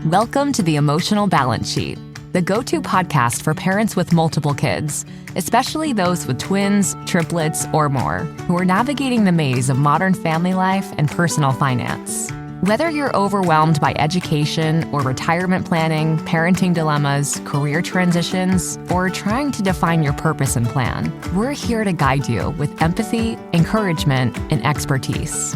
Welcome to the Emotional Balance Sheet, the go-to podcast for parents with multiple kids, especially those with twins, triplets, or more, who are navigating the maze of modern family life and personal finance. Whether you're overwhelmed by education or retirement planning, parenting dilemmas, career transitions, or trying to define your purpose and plan, we're here to guide you with empathy, encouragement, and expertise.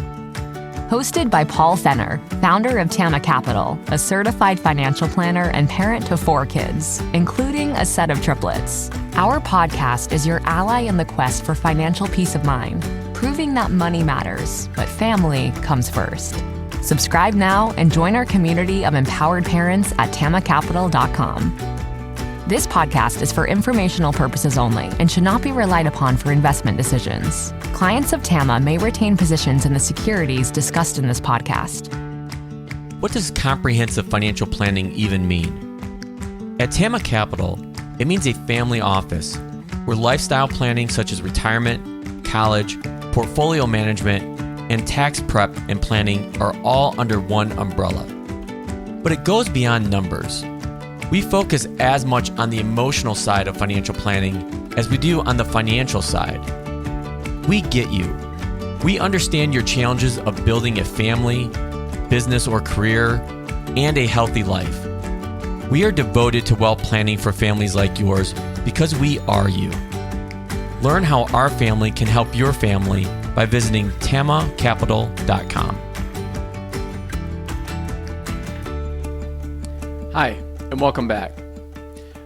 Hosted by Paul Fenner, founder of Tama Capital, a certified financial planner and parent to 4 kids, including a set of triplets. Our podcast is your ally in the quest for financial peace of mind, proving that money matters, but family comes first. Subscribe now and join our community of empowered parents at tamacapital.com. This podcast is for informational purposes only and should not be relied upon for investment decisions. Clients of Tama may retain positions in the securities discussed in this podcast. What does comprehensive financial planning even mean? At Tama Capital, it means a family office where lifestyle planning such as retirement, college, portfolio management, and tax prep and planning are all under one umbrella. But it goes beyond numbers. We focus as much on the emotional side of financial planning as we do on the financial side. We get you. We understand your challenges of building a family, business or career, and a healthy life. We are devoted to wealth planning for families like yours because we are you. Learn how our family can help your family by visiting tamacapital.com. Hi, and welcome back.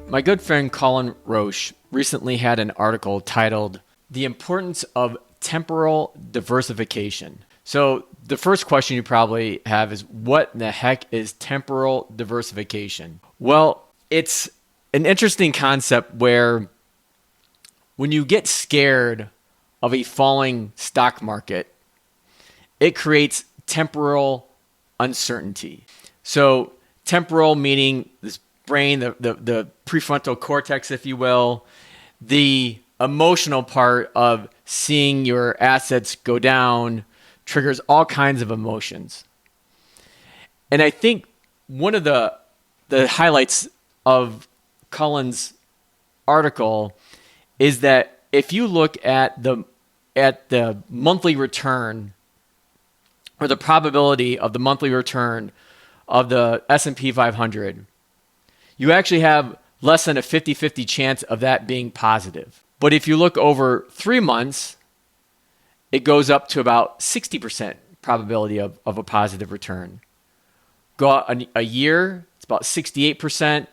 My good friend Colin Roche recently had an article titled The Importance of Temporal Diversification. So the first question you probably have is, what the heck is temporal diversification? Well, it's an interesting concept where when you get scared of a falling stock market, it creates temporal uncertainty. So temporal meaning this brain, the prefrontal cortex, if you will, the emotional part of seeing your assets go down triggers all kinds of emotions. And I think one of the highlights of Cullen's article is that if you look at the monthly return, or the probability of the monthly return of the S&P 500, you actually have less than a 50-50 chance of that being positive. But if you look over 3 months, it goes up to about 60% probability of a positive return. Go out a year, it's about 68%.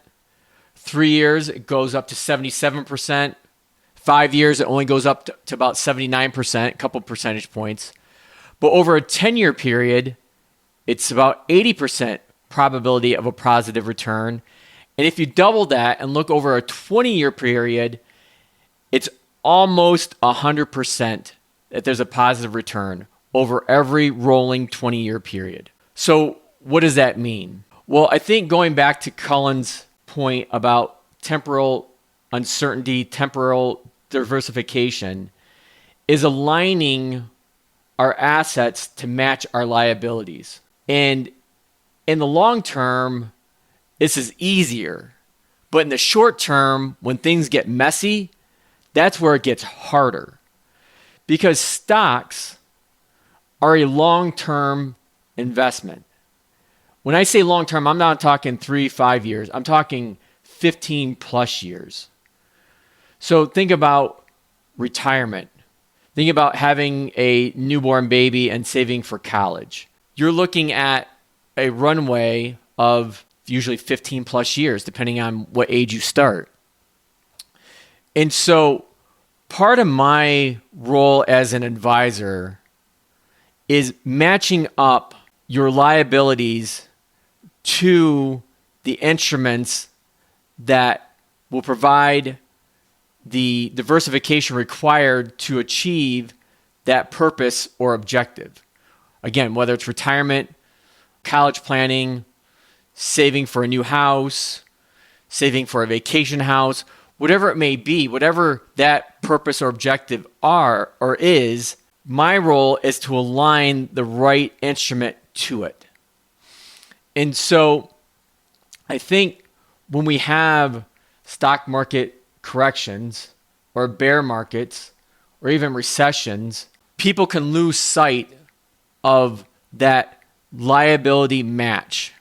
3 years, it goes up to 77%. 5 years, it only goes up to about 79%, a couple percentage points. But over a 10-year period, it's about 80% probability of a positive return. And if you double that and look over a 20-year period, it's almost 100% that there's a positive return over every rolling 20-year period. So what does that mean? Well, I think going back to Cullen's point about temporal uncertainty, temporal diversification, is aligning our assets to match our liabilities. And in the long term, this is easier. But in the short term, when things get messy, that's where it gets harder. Because stocks are a long-term investment. When I say long-term, I'm not talking 3-5 years. I'm talking 15 plus years. So think about retirement. Think about having a newborn baby and saving for college. You're looking at a runway of usually 15 plus years, depending on what age you start. And so part of my role as an advisor is matching up your liabilities to the instruments that will provide the diversification required to achieve that purpose or objective. Again, whether it's retirement, college planning, saving for a new house, saving for a vacation house, whatever it may be, whatever that purpose or objective are or is, my role is to align the right instrument to it. And so I think when we have stock market corrections or bear markets or even recessions, people can lose sight of that liability match.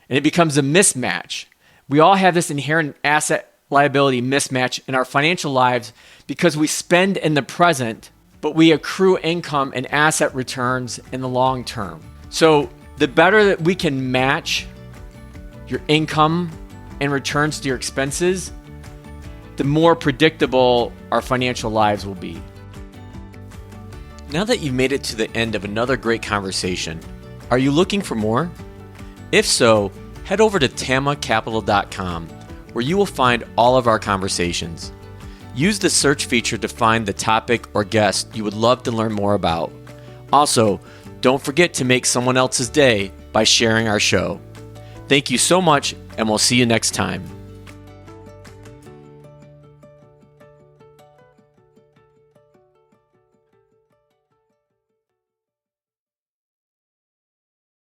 And it becomes a mismatch. We all have this inherent asset liability mismatch in our financial lives because we spend in the present, but we accrue income and asset returns in the long term. So the better that we can match your income and returns to your expenses, the more predictable our financial lives will be. Now that you've made it to the end of another great conversation, are you looking for more? If so, head over to tamacapital.com where you will find all of our conversations. Use the search feature to find the topic or guest you would love to learn more about. Also, don't forget to make someone else's day by sharing our show. Thank you so much, and we'll see you next time.